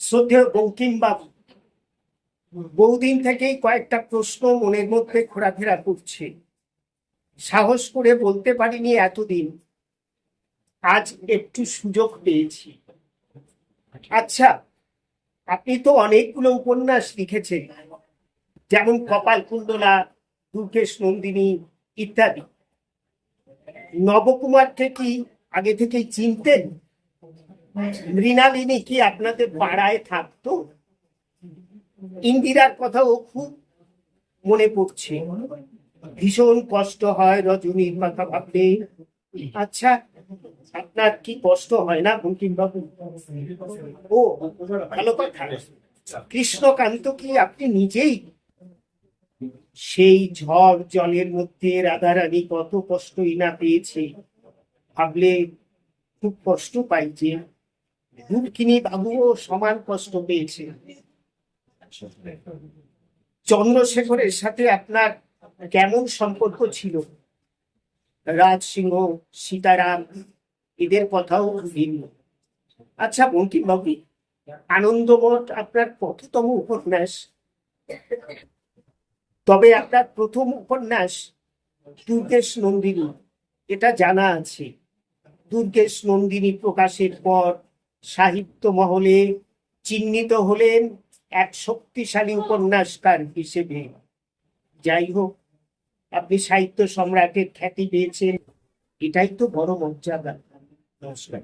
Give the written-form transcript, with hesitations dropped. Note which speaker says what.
Speaker 1: শ্রদ্ধেয় বঙ্কিমবাবু, বহুদিন থেকেই কয়েকটা প্রশ্ন মনের মধ্যে ঘোরাফেরা করছে, সাহস করে বলতে পারিনি এতদিন, আজ একটু সুযোগ পেয়েছি। আচ্ছা, আপনি তো অনেকগুলো উপন্যাস লিখেছেন, যেমন কপালকুণ্ডলা, দুর্গেশ নন্দিনী ইত্যাদি। নবকুমারকে কি আগে থেকেই চিনতেন? মৃণালিনী কি আপনাদের পাড়ায় থাকতো? ইন্দিরার কথাও খুব মনে পড়ছে, ভীষণ কষ্ট হয় রজনীর কথা ভাবলে। আচ্ছা, আপনার কি কষ্ট হয় না বঙ্কিমবাবু? ও, ভালো কথা। কৃষ্ণকান্ত কি আপনি নিজেই? সেই ঝড় জলের মধ্যে রাধারানী কত কষ্টই না পেয়েছে, ভাবলে খুব কষ্ট পাই। যে দুঃখিনী বাবুও সমান কষ্ট পেয়েছে। চন্দ্রশেখরের সাথে আপনার কেমন সম্পর্ক ছিল? রাজসিংহ, সীতারাম, এদের কথাও ভিন্ন। আচ্ছা বঙ্কিমবাবু, আনন্দমঠ আপনার কততম উপন্যাস? তবে আপনার প্রথম উপন্যাস দুর্গেশ নন্দিনী, এটা জানা আছে। দুর্গেশ নন্দিনী প্রকাশের পর সাহিত্য মহলে চিহ্নিত হলেন এক শক্তিশালী উপন্যাসকার হিসেবে। যাই হোক, আপনি সাহিত্য সম্রাটের খ্যাতি পেয়েছেন, এটাই তো বড় মর্যাদা। নমস্কার।